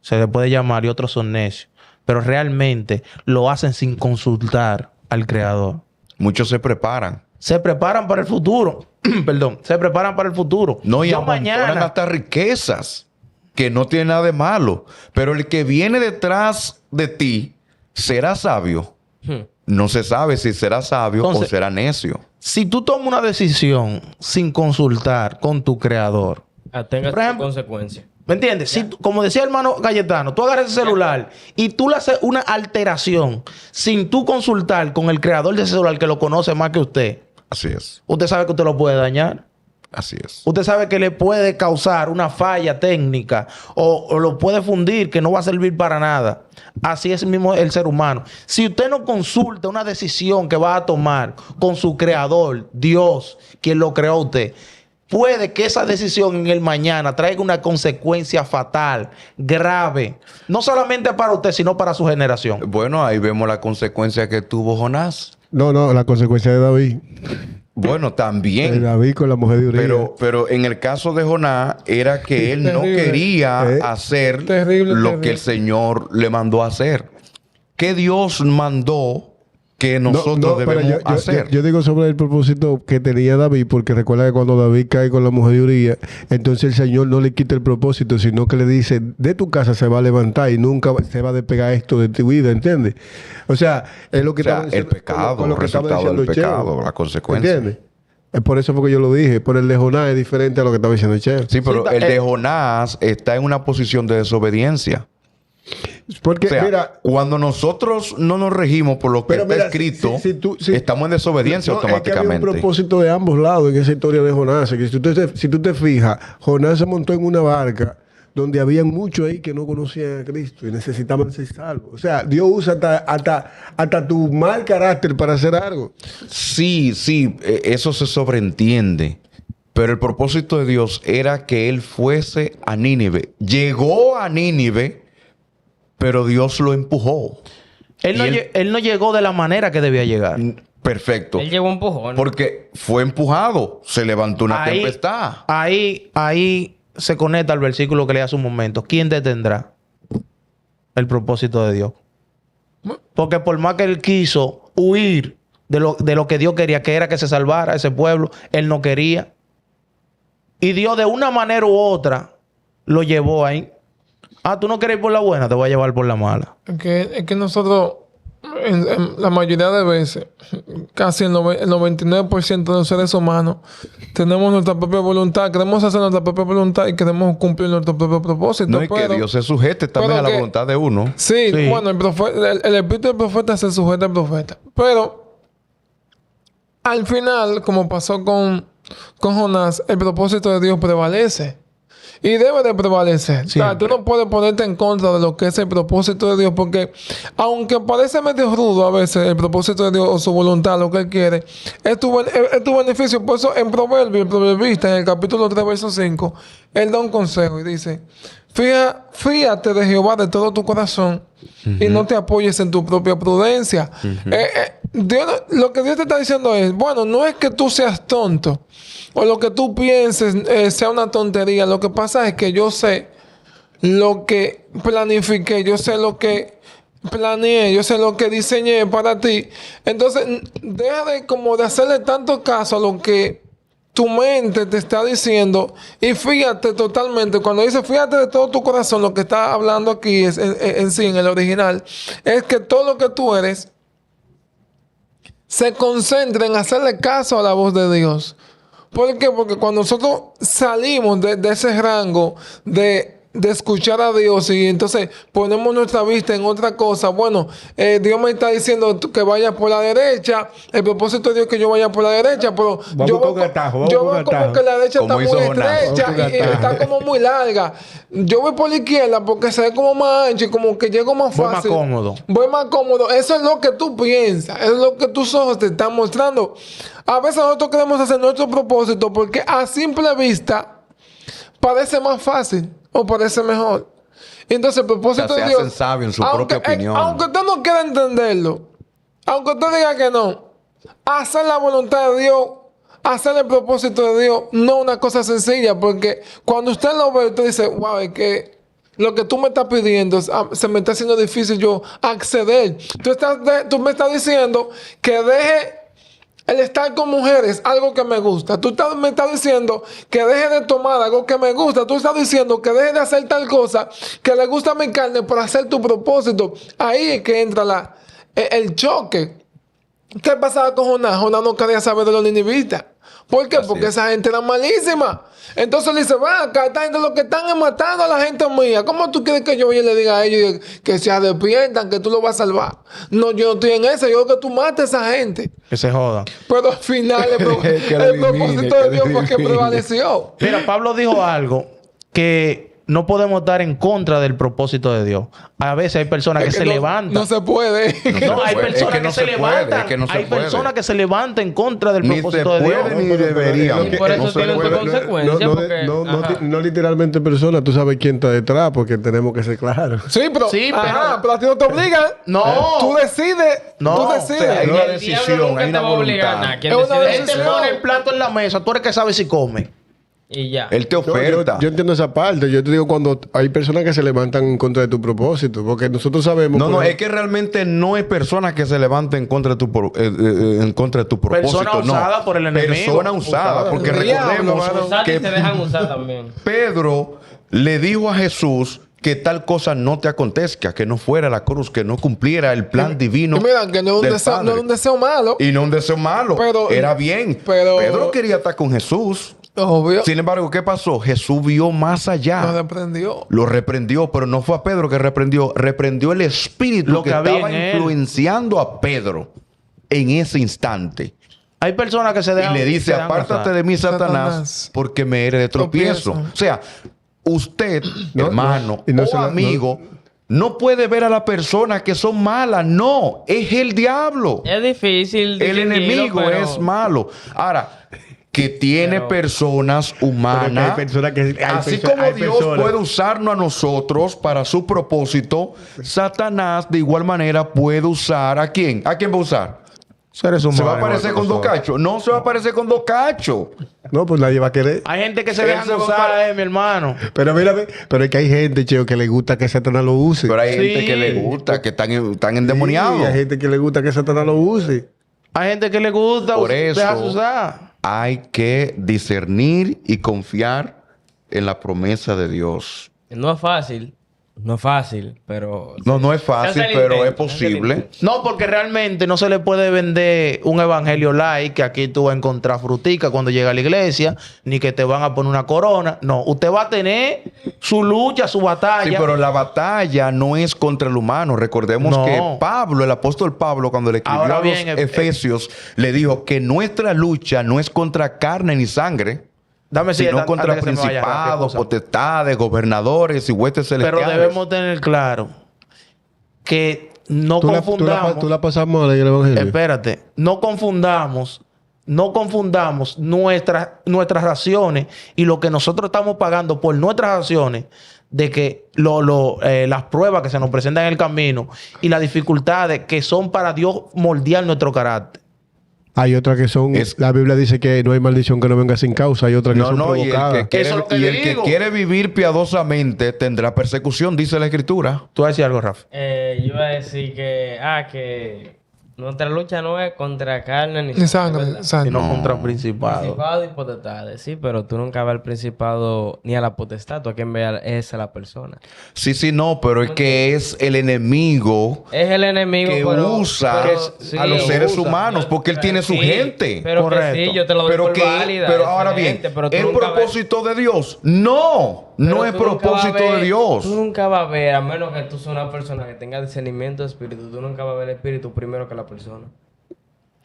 se le puede llamar, y otros son necios. Pero realmente lo hacen sin consultar al Creador. Muchos se preparan. Se preparan para el futuro. Perdón. Se preparan para el futuro. No, y Yo amontonan hasta riquezas, que no tiene nada de malo. Pero el que viene detrás de ti, ¿será sabio? No se sabe si será sabio Entonces, o será necio. Si tú tomas una decisión sin consultar con tu Creador, Atenga por ejemplo, sus consecuencias. ¿me entiendes? Si como decía el hermano Cayetano, tú agarras ese celular y tú le haces una alteración sin tú consultar con el creador de ese celular que lo conoce más que usted, Así es. usted sabe que usted lo puede dañar. Así es. Usted sabe que le puede causar una falla técnica o lo puede fundir, que no va a servir para nada. Así es mismo el ser humano. Si usted no consulta una decisión que va a tomar con su creador, Dios, quien lo creó a usted, puede que esa decisión en el mañana traiga una consecuencia fatal, grave, no solamente para usted, sino para su generación. Bueno, ahí vemos la consecuencia que tuvo Jonás. No, la consecuencia de David. Bueno, De también. David con la mujer de Uría. Pero en el caso de Jonás era que él no Terrible. quería hacer Terrible, lo terrible. que el Señor le mandó a hacer. ¿Qué Dios mandó que nosotros pero debemos hacer? yo digo sobre el propósito que tenía David, porque recuerda que cuando David cae con la mujer de Uría, entonces el Señor no le quita el propósito, sino que le dice, de tu casa se va a levantar y nunca se va a despegar esto de tu vida, ¿entiendes? O sea, es lo que O sea, estaba diciendo, el pecado, con lo que estaba resultado del diciendo pecado, Cheo. la consecuencia. ¿Entiendes? Es por eso porque yo lo dije, por el de Jonás es diferente a lo que estaba diciendo Cheo. Sí, pero Sí, el de Jonás está en una posición de desobediencia. Porque, O sea, mira, cuando nosotros no nos regimos por lo que pero está mira, escrito, si estamos en desobediencia no, automáticamente. Es que había un propósito de ambos lados en esa historia de Jonás. Que si tú te fijas, Jonás se montó en una barca donde habían muchos ahí que no conocían a Cristo y necesitaban ser salvos. O sea, Dios usa hasta tu mal carácter para hacer algo. Sí, eso se sobreentiende. Pero el propósito de Dios era que él fuese a Nínive. Llegó a Nínive, pero Dios lo empujó. Él no llegó de la manera que debía llegar. Perfecto. Él llegó un empujón. Porque fue empujado. Se levantó una tempestad. Ahí se conecta al versículo que leí hace un momento. ¿Quién detendrá el propósito de Dios? Porque por más que él quiso huir de lo que Dios quería, que era que se salvara ese pueblo, él no quería. Y Dios de una manera u otra lo llevó ahí. Ah, tú no quieres ir por la buena, te voy a llevar por la mala. Es que nosotros, en la mayoría de veces, casi el 99% de los seres humanos, tenemos nuestra propia voluntad, queremos hacer nuestra propia voluntad y queremos cumplir nuestro propio propósito. No es que Dios se sujete también a la voluntad de uno. Sí, Sí. bueno, el espíritu del profeta se sujeta al profeta. Pero, al final, como pasó con Jonás, el propósito de Dios prevalece. Y debe de prevalecer. O sea, tú no puedes ponerte en contra de lo que es el propósito de Dios, porque aunque parece medio rudo a veces el propósito de Dios o su voluntad, lo que Él quiere, es tu beneficio. Por eso en Proverbio, el proverbista, en el capítulo 3, verso 5, Él da un consejo y dice, fíate de Jehová de todo tu corazón y no te apoyes en tu propia prudencia. Lo que Dios te está diciendo es, bueno, no es que tú seas tonto o lo que tú pienses sea una tontería. Lo que pasa es que yo sé lo que planifiqué, yo sé lo que planeé, yo sé lo que diseñé para ti. Entonces, deja de hacerle tanto caso a lo que tu mente te está diciendo y fíjate totalmente. Cuando dice fíjate de todo tu corazón, lo que está hablando aquí es en sí, en el original, es que todo lo que tú eres se concentra en hacerle caso a la voz de Dios. ¿Por qué? Porque cuando nosotros salimos de ese rango de de escuchar a Dios y entonces ponemos nuestra vista en otra cosa. Bueno, Dios me está diciendo que vaya por la derecha. El propósito de Dios es que yo vaya por la derecha, pero Vamos yo con veo, atajo, yo vamos veo con como atajo. que la derecha Como está muy hizo Jonás. estrecha Vamos con y atajo. está como muy larga. Yo voy por la izquierda porque se ve como más ancho y como que llego más Voy más fácil. cómodo. Voy más cómodo. Eso es lo que tú piensas. Eso es lo que tus ojos te están mostrando. A veces nosotros queremos hacer nuestro propósito porque a simple vista parece más fácil o parece mejor. Y entonces el propósito O sea, de se Dios... hacen sabios en su propia opinión. Aunque usted no quiera entenderlo, aunque usted diga que no, hacer la voluntad de Dios, hacer el propósito de Dios, no es una cosa sencilla, porque cuando usted lo ve, usted dice, wow, es que lo que tú me estás pidiendo se me está haciendo difícil yo acceder. Tú me estás diciendo que deje el estar con mujeres, algo que me gusta. Me estás diciendo que deje de tomar algo que me gusta. Tú estás diciendo que deje de hacer tal cosa que le gusta a mi carne para hacer tu propósito. Ahí es que entra el choque. ¿Qué pasaba con Jonás? Jonás no quería saber de los ninivitas. ¿Por qué? Porque esa gente era malísima. Entonces le dice, va acá, esta gente lo que están es matando a la gente mía. ¿Cómo tú quieres que yo vaya y le diga a ellos que se despiertan, que tú lo vas a salvar? No, yo no estoy en eso. Yo quiero que tú mates a esa gente. Que se jodan. Pero al final Que lo el elimine, propósito que de lo Dios fue que elimine. prevaleció. Mira, Pablo dijo algo que no podemos estar en contra del propósito de Dios. A veces hay personas que Es se no, levantan. No se puede. No, hay puede. Es personas que que, no se se puede, levantan. es que no se Hay puede. personas que se levantan en contra del Ni se propósito de Dios. puede ni deberíamos. Y por eso No se tienen su puede. consecuencia. No, porque, ajá. no literalmente persona, tú sabes quién está detrás, porque tenemos que ser claros. Sí, pero, Sí, ajá, pero a ti no te obligan. No. Tú decides. No, Tú o decides. sea, hay Y una el decisión, diablo nunca hay te una va a obligar voluntad. nada. Quien Es una decide Él te decisión. pone el plato en la mesa. Tú eres que sabe si come. y ya. Él te No, oferta. yo entiendo esa parte. Yo te digo cuando hay personas que se levantan en contra de tu propósito, porque nosotros sabemos... No, por no, es ejemplo, que realmente no es persona que se levanta en contra de en contra de tu propósito. Persona no. usada por el enemigo. Persona usada, porque El diablo, recordemos mano. Usar y que te dejan usar también. Pedro le dijo a Jesús que tal cosa no te acontezca, que no fuera la cruz, que no cumpliera el plan divino. Y mira, que no del es un Padre. deseo malo. Y no un deseo malo. Pero- Era bien. pero- Pedro quería estar con Jesús. Obvio. Sin embargo, ¿qué pasó? Jesús vio más allá. Nos reprendió. Lo reprendió, pero no fue a Pedro que reprendió. Reprendió el espíritu Lo que que había estaba en él. influenciando a Pedro en ese instante. Hay personas que se Y dejan. le dice, se dejan apártate usar. de mí, Satanás, Satanás, porque me eres de tropiezo. tropiezo. O sea, usted, No, hermano no, y no o se la- amigo, no puede ver a las personas que son malas. No, es el diablo. Es difícil. El distinguirlo, enemigo pero- es malo. Ahora, que tiene Pero- personas pero que humanas. hay personas que... hay Así perso- como hay Dios personas- puede usarnos a nosotros para su propósito, Satanás de igual manera puede usar ¿a quién? ¿A quién va a usar? Seres humanos. ¿Se va a aparecer igual con que dos nosotros. cachos? No se va a aparecer con dos cachos. No, pues nadie va a querer. Hay gente que se Él dejan se va a usar, parar- mi hermano. Pero mira, pero es que hay gente, Cheo, que le gusta que Satanás lo use. Pero hay Sí. gente que le gusta, que están Sí, endemoniados. hay gente que le gusta que Satanás lo use. Hay gente que le gusta Por eso- dejarse usar. Hay que discernir y confiar en la promesa de Dios. No es fácil. No es fácil, pero... No es fácil, Se hace el pero es intento, se hace el posible. intento. No, porque realmente no se le puede vender un evangelio light que aquí tú vas a encontrar frutica cuando llega a la iglesia, ni que te van a poner una corona. No, usted va a tener su lucha, su batalla. Sí, pero la batalla no es contra el humano. Recordemos No. que Pablo, el apóstol Pablo, cuando le escribió Ahora a bien, los Efesios, le dijo que nuestra lucha no es contra carne ni sangre, Dame decir, sino antes contra que se me vaya, principados, cosa. potestades, gobernadores y huestes Pero celestiales. debemos tener claro que no ¿Tú confundamos. la pasamos a leer el evangelio? Espérate, no confundamos nuestras razones y lo que nosotros estamos pagando por nuestras acciones de que las pruebas que se nos presentan en el camino y las dificultades que son para Dios moldear nuestro carácter. Hay otras que son... La Biblia dice que no hay maldición que no venga sin causa. Hay otras que son y el provocadas. que quiere, Eso es lo que y le el que digo. quiere vivir piadosamente tendrá persecución, dice la Escritura. ¿Tú vas a decir algo, Rafa? Yo iba a decir que nuestra lucha no es contra carne ni Ni sangre, ¿verdad? sangre. Sino contra principados. Principado y potestades, sí, pero tú nunca ves al principado ni a la potestad, tú a quien ve es a la persona. Sí, no, pero es que es el enemigo Es el enemigo que pero- usa pero- a los sí, seres usa. humanos porque él tiene su Sí, gente. Pero Correcto. que sí, yo te lo doy Pero por que, válida. pero ahora bien, excelente, pero tú ¿el nunca ves- propósito de Dios? No. No Pero es tú nunca vas a propósito de ver- Dios. Tú nunca vas a ver, a menos que tú seas una persona que tenga discernimiento de espíritu, tú nunca vas a ver el espíritu primero que la persona.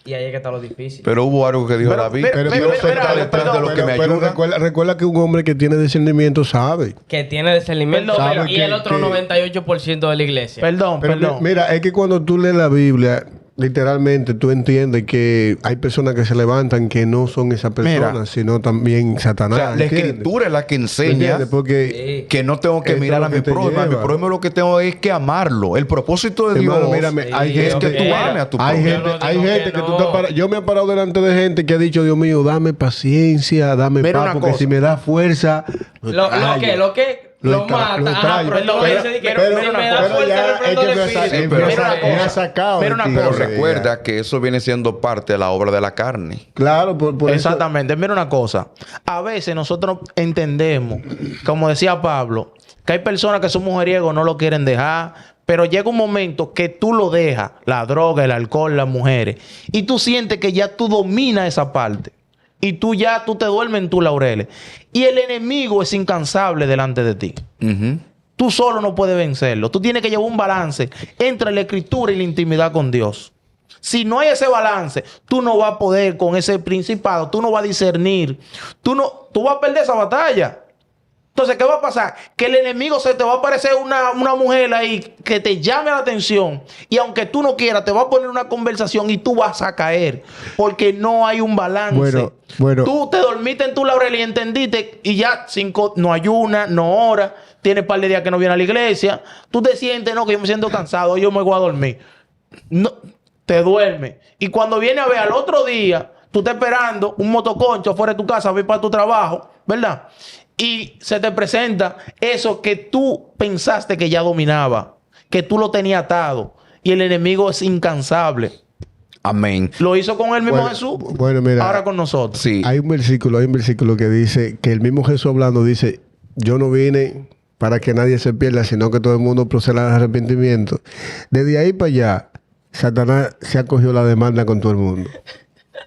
Y ahí es que está lo difícil. Pero hubo algo que dijo Pero, David. pero, Dios pero, está pero, detrás de perdón, lo que me Pero ayuda. recuerda que un hombre que tiene discernimiento sabe. Que tiene discernimiento Perdón, pero- sabe y que- el otro que- 98% de la iglesia. Perdón, Pero perdón. mira, es que cuando tú lees la Biblia, literalmente tú entiendes que hay personas que se levantan que no son esas personas, Mira. sino también O Satanás. sea, la ¿entiendes? escritura es la que ¿Me enseña entiendes? Porque que no tengo que Esto mirar es a lo mi que te prójimo. A mi lleva. prójimo lo que tengo es que amarlo. El propósito de hermano, Dios mírame, hay Sí, es gente que tú ok. ames a tu Hay prójimo. gente, Yo no hay digo gente que que tú no. te paras. Yo me he parado delante de gente que ha dicho, Dios mío, dame paciencia, dame Mira paz, una porque cosa. si me da fuerza. Lo lo mata. Lo Ajá, extraño. pero él no dice de que pero- si pero me da pero fuerza ya el es refrendo que del me ha espíritu. sa- pero me mira ha- una me ha cosa. sacado Mira de una ti, Pero cosa. ya. recuerda que eso viene siendo parte de la obra de la carne. Claro, por eso. Exactamente. Mira una cosa. A veces nosotros entendemos, como decía Pablo, que hay personas que son mujeriegos, no lo quieren dejar, pero llega un momento que tú lo dejas, la droga, el alcohol, las mujeres, y tú sientes que ya tú dominas esa parte. Y tú te duermes en tus laureles. Y el enemigo es incansable delante de ti. Ujú. Tú solo no puedes vencerlo. Tú tienes que llevar un balance entre la escritura y la intimidad con Dios. Si no hay ese balance, tú no vas a poder con ese principado, tú no vas a discernir, tú vas a perder esa batalla. Entonces, ¿qué va a pasar? Que el enemigo se te va a aparecer una mujer ahí que te llame la atención y aunque tú no quieras, te va a poner una conversación y tú vas a caer porque no hay un balance. Bueno. Tú te dormiste en tu laurel y entendiste y ya no ayuna, no ora, tienes par de días que no viene a la iglesia, tú te sientes, no, que yo me siento cansado, yo me voy a dormir. No, te duermes. Y cuando viene a ver al otro día, tú estás esperando un motoconcho afuera de tu casa, vas para tu trabajo, ¿verdad? Y se te presenta eso que tú pensaste que ya dominaba, que tú lo tenías atado. Y el enemigo es incansable. Amén. Lo hizo con el mismo Bueno, Jesús. bueno, mira. Ahora con nosotros. Sí. Hay un versículo que dice que el mismo Jesús hablando dice, yo no vine para que nadie se pierda, sino que todo el mundo proceda al arrepentimiento. Desde ahí para allá, Satanás se ha cogido la demanda con todo el mundo.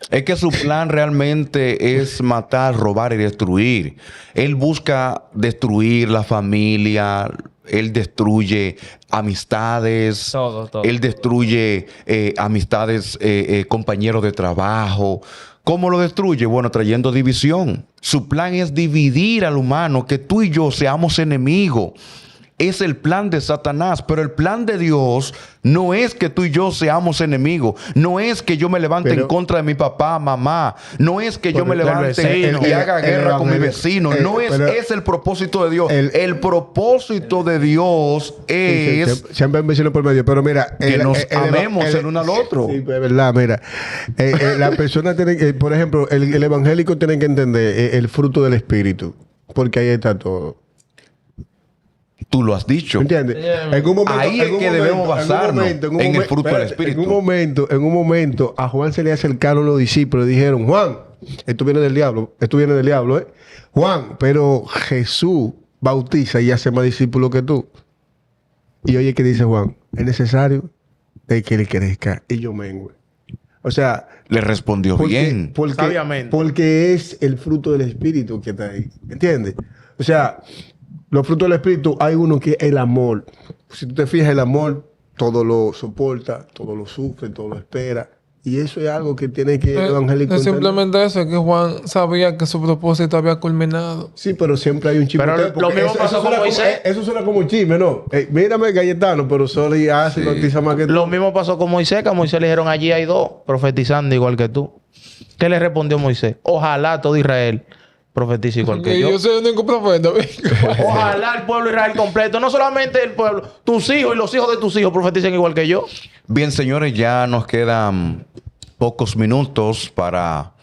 Es que su plan realmente es matar, robar y destruir. Él busca destruir la familia, él destruye amistades, Todo. él destruye amistades, compañeros de trabajo. ¿Cómo lo destruye? Bueno, trayendo división. Su plan es dividir al humano, que tú y yo seamos enemigos. Es el plan de Satanás, pero el plan de Dios no es que tú y yo seamos enemigos. No es que yo me levante Pero- en contra de mi papá, mamá. No es que yo me del levante vecino. y haga El guerra con mi evangelio- vecino. No es, pero- es el propósito de Dios. el- El propósito de Dios es Siempre hay vecino por medio, pero mira... que nos amemos el uno al otro. Sí, pues, es verdad, mira. La persona tiene que, por ejemplo, el evangélico tiene que entender el fruto del Espíritu, porque ahí está todo. Tú lo has dicho. ¿Entiendes? Ahí es que debemos basarnos en el fruto del Espíritu. En un momento, a Juan se le acercaron los discípulos y dijeron, Juan, esto viene del diablo, ¿eh? Juan, pero Jesús bautiza y hace más discípulos que tú. Y oye, ¿qué dice Juan? Es necesario de que él crezca y yo mengue. O sea, Le respondió bien. Sabiamente. porque es el fruto del Espíritu que está ahí. ¿Entiendes? O sea, los frutos del Espíritu, hay uno que es el amor. Si tú te fijas, el amor todo lo soporta, todo lo sufre, todo lo espera. Y eso es algo que tiene que el evangélico Es entender. simplemente eso, que Juan sabía que su propósito había culminado. Sí, pero siempre hay un chimoteo. Pero lo porque mismo pasó con suena Moisés. eso suena como un chisme, ¿no? Mírame, Cayetano, pero solo y hace bautiza más que tú. Lo mismo pasó con Moisés, que a Moisés le dijeron allí hay dos profetizando igual que tú. ¿Qué le respondió Moisés? Ojalá todo Israel profetice igual que Y yo. yo soy el único profeta. Ojalá el pueblo de Israel completo, no solamente el pueblo, tus hijos y los hijos de tus hijos profeticen igual que yo. Bien, señores, ya nos quedan pocos minutos para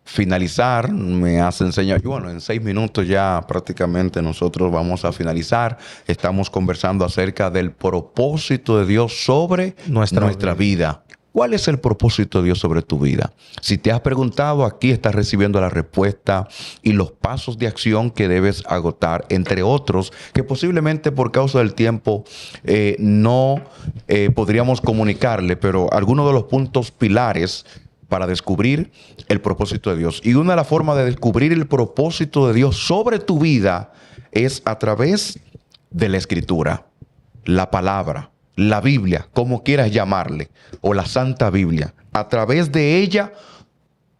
finalizar. Me has enseñado, bueno, en 6 minutos ya prácticamente nosotros vamos a finalizar. Estamos conversando acerca del propósito de Dios sobre nuestra vida. ¿Cuál es el propósito de Dios sobre tu vida? Si te has preguntado, aquí estás recibiendo la respuesta y los pasos de acción que debes agotar, entre otros, que posiblemente por causa del tiempo no podríamos comunicarle, pero algunos de los puntos pilares para descubrir el propósito de Dios. Y una de las formas de descubrir el propósito de Dios sobre tu vida es a través de la Escritura, la palabra, la Biblia, como quieras llamarle, o la Santa Biblia. A través de ella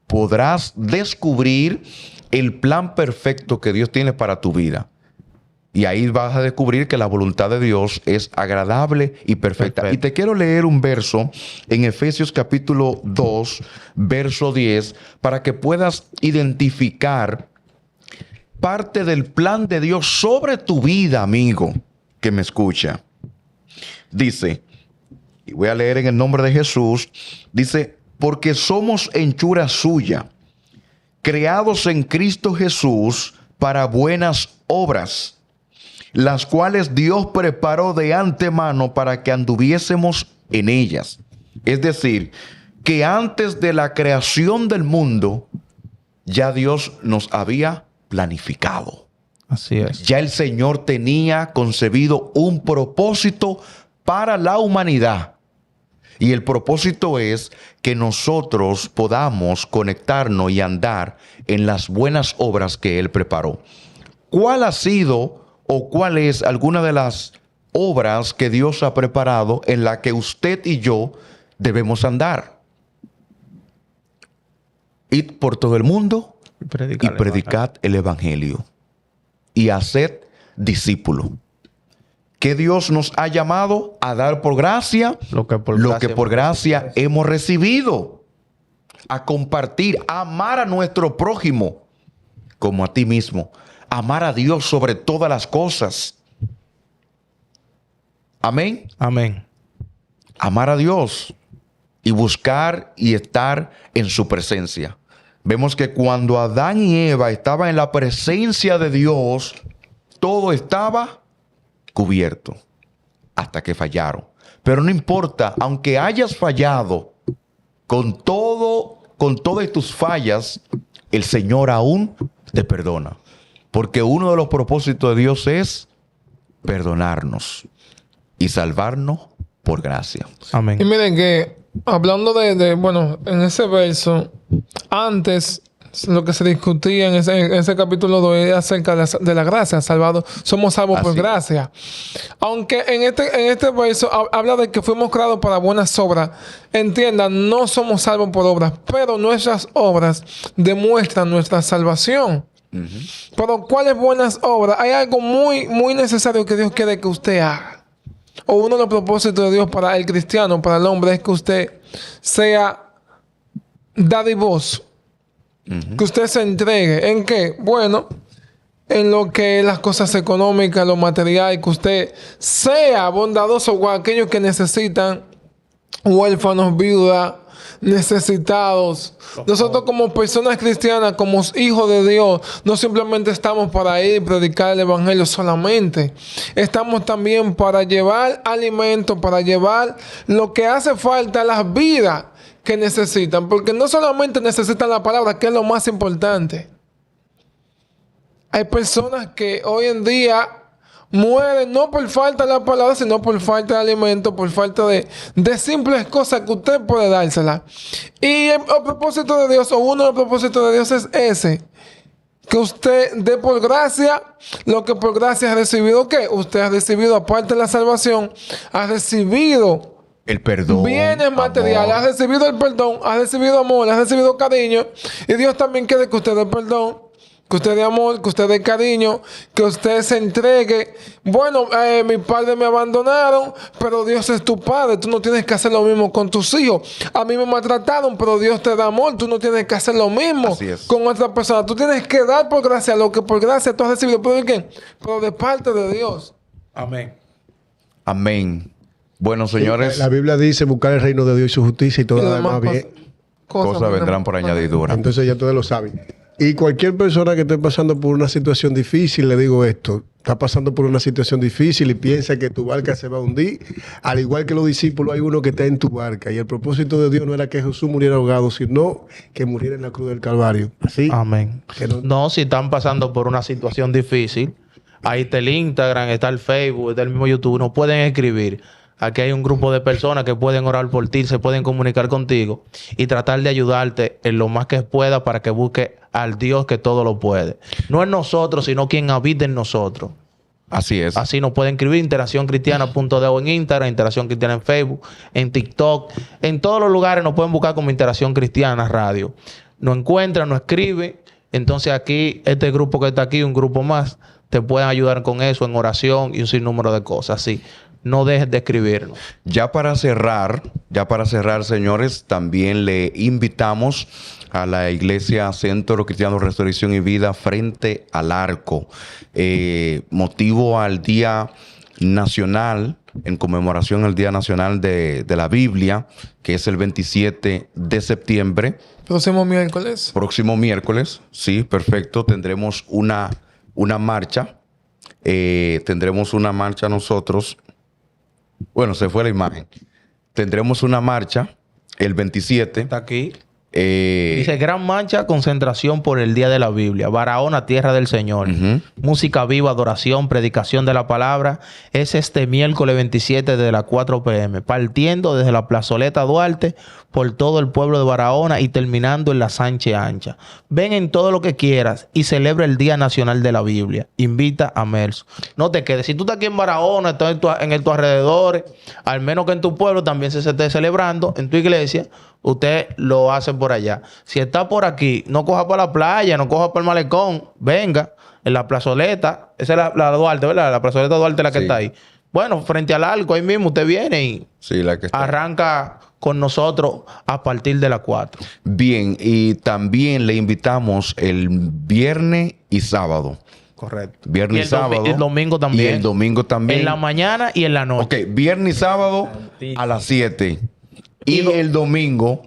podrás descubrir el plan perfecto que Dios tiene para tu vida. Y ahí vas a descubrir que la voluntad de Dios es agradable y perfecta. Perfecto. Y te quiero leer un verso en Efesios capítulo 2, verso 10, para que puedas identificar parte del plan de Dios sobre tu vida, amigo, que me escucha. Dice, y voy a leer en el nombre de Jesús, dice, porque somos hechura suya, creados en Cristo Jesús para buenas obras, las cuales Dios preparó de antemano para que anduviésemos en ellas. Es decir, que antes de la creación del mundo, ya Dios nos había planificado. Así es. Ya el Señor tenía concebido un propósito para la humanidad. Y el propósito es que nosotros podamos conectarnos y andar en las buenas obras que Él preparó. ¿Cuál ha sido o cuál es alguna de las obras que Dios ha preparado en la que usted y yo debemos andar? Id por todo el mundo y predicad el Evangelio y haced discípulos. Que Dios nos ha llamado a dar por gracia lo que por gracia hemos recibido, a compartir, a amar a nuestro prójimo como a ti mismo, amar a Dios sobre todas las cosas. Amén. Amén. Amar a Dios y buscar y estar en su presencia. Vemos que cuando Adán y Eva estaban en la presencia de Dios, todo estaba cubierto hasta que fallaron. Pero no importa, aunque hayas fallado con todas tus fallas, el Señor aún te perdona. Porque uno de los propósitos de Dios es perdonarnos y salvarnos por gracia. Amén. Y miren que, hablando bueno, en ese verso, antes lo que se discutía en ese capítulo 2 era acerca de la gracia, salvado. Somos salvos por Así. gracia. Aunque en este verso habla de que fuimos creados para buenas obras. Entiendan, no somos salvos por obras, pero nuestras obras demuestran nuestra salvación. Pero ¿cuáles buenas obras? Hay algo muy, muy necesario que Dios quiere que usted haga. O uno de los propósitos de Dios para el cristiano, para el hombre, es que usted sea dadivoso. Que usted se entregue. ¿En qué? Bueno, en lo que es las cosas económicas, lo material, que usted sea bondadoso con aquellos que necesitan, huérfanos, viudas, necesitados. Nosotros como personas cristianas, como hijos de Dios, no simplemente estamos para ir y predicar el evangelio solamente. Estamos también para llevar alimento, para llevar lo que hace falta a las vidas que necesitan. Porque no solamente necesitan la palabra, que es lo más importante. Hay personas que hoy en día mueren no por falta de la palabra, sino por falta de alimento, por falta de simples cosas que usted puede dársela. Y el propósito de Dios, o uno de los propósitos de Dios es ese. Que usted dé por gracia lo que por gracia ha recibido. ¿Qué? Usted ha recibido, aparte de la salvación, ha recibido El perdón. bienes materiales, amor. ha recibido el perdón, ha recibido amor, ha recibido cariño. Y Dios también quiere que usted dé perdón, que usted dé amor, que usted dé cariño, que usted se entregue. Bueno, mis padres me abandonaron, pero Dios es tu padre. Tú no tienes que hacer lo mismo con tus hijos. A mí me maltrataron, pero Dios te da amor. Tú no tienes que hacer lo mismo Así es. con otra persona. Tú tienes que dar por gracia lo que por gracia tú has recibido. ¿Pero de qué? Pero de parte de Dios. Amén. Amén. Bueno, señores, La Biblia dice buscar el reino de Dios y su justicia y todo Y lo lo demás demás bien. cosas vendrán por añadidura. Entonces ya todos lo saben. Y cualquier persona que esté pasando por una situación difícil, le digo esto, está pasando por una situación difícil y piensa que tu barca se va a hundir, al igual que los discípulos, hay uno que está en tu barca. Y el propósito de Dios no era que Jesús muriera ahogado, sino que muriera en la cruz del Calvario. Así. Amén. Que no- No, si están pasando por una situación difícil, ahí está el Instagram, está el Facebook, está el mismo YouTube, nos pueden escribir. Aquí hay un grupo de personas que pueden orar por ti, se pueden comunicar contigo y tratar de ayudarte en lo más que pueda para que busques al Dios que todo lo puede. No es nosotros, sino quien habita en nosotros. Así es. Así nos pueden escribir interaccioncristiana.de en Instagram, Interacción Cristiana en Facebook, en TikTok. En todos los lugares nos pueden buscar como Interacción Cristiana Radio. Nos encuentran, nos escriben. Entonces aquí, este grupo que está aquí, un grupo más, te pueden ayudar con eso, en oración y un sinnúmero de cosas. Así, no dejes de escribirnos. Ya para cerrar, señores, también le invitamos a la Iglesia Centro Cristiano Resurrección y Vida Frente al Arco. Motivo al Día Nacional, en conmemoración al Día Nacional de la Biblia, que es el 27 de septiembre. Próximo miércoles. Próximo miércoles, sí, perfecto. Tendremos una marcha. Tendremos una marcha nosotros. Bueno, se fue la imagen. Tendremos una marcha el 27. Está aquí. Dice, gran marcha, concentración por el Día de la Biblia. Barahona, tierra del Señor. Música viva, adoración, predicación de la palabra. Es este miércoles 27 de las 4 p.m. Partiendo desde la plazoleta Duarte por todo el pueblo de Barahona y terminando en la Sánchez Ancha. Ven en todo lo que quieras y celebra el Día Nacional de la Biblia. Invita a Merso. No te quedes. Si tú estás aquí en Barahona, estás en tus alrededores, al menos que en tu pueblo también se esté celebrando, en tu iglesia, usted lo hace por allá. Si está por aquí, no coja para la playa, no coja para el malecón. Venga, en la plazoleta. Esa es la Duarte, ¿verdad? La plazoleta Duarte, la que está ahí. Bueno, frente al arco, ahí mismo usted viene y la que está. Arranca con nosotros a partir de las 4. Bien, y también le invitamos el viernes y sábado. Correcto. Viernes y sábado. El domingo también. Y el domingo también. En la mañana y en la noche. Ok, viernes y sábado a las 7. Y el domingo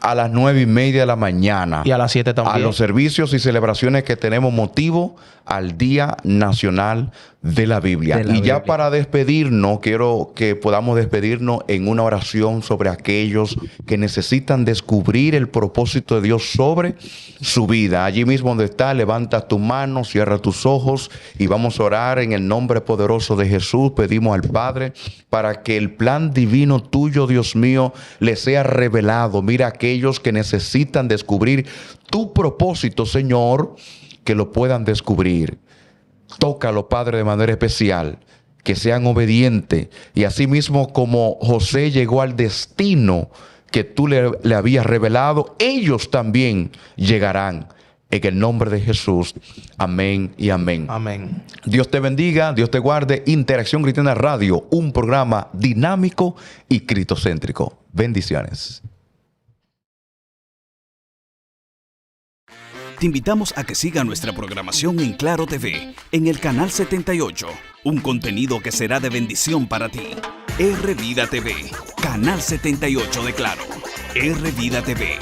a las 9:30 de la mañana. Y a las 7 también. A los servicios y celebraciones que tenemos motivo al Día Nacional de la Biblia. Ya para despedirnos, quiero que podamos despedirnos en una oración sobre aquellos que necesitan descubrir el propósito de Dios sobre su vida. Allí mismo donde está, levanta tu mano, cierra tus ojos y vamos a orar en el nombre poderoso de Jesús. Pedimos al Padre para que el plan divino tuyo, Dios mío, les sea revelado. Mira aquellos que necesitan descubrir tu propósito, Señor, que lo puedan descubrir. Tócalo, Padre, de manera especial, que sean obedientes. Y así mismo como José llegó al destino que tú le habías revelado, ellos también llegarán. En el nombre de Jesús. Amén y amén. Amén. Dios te bendiga, Dios te guarde. Interacción Cristiana Radio, un programa dinámico y cristocéntrico. Bendiciones. Te invitamos a que siga nuestra programación en Claro TV, en el canal 78, un contenido que será de bendición para ti. R Vida TV, canal 78 de Claro. R Vida TV.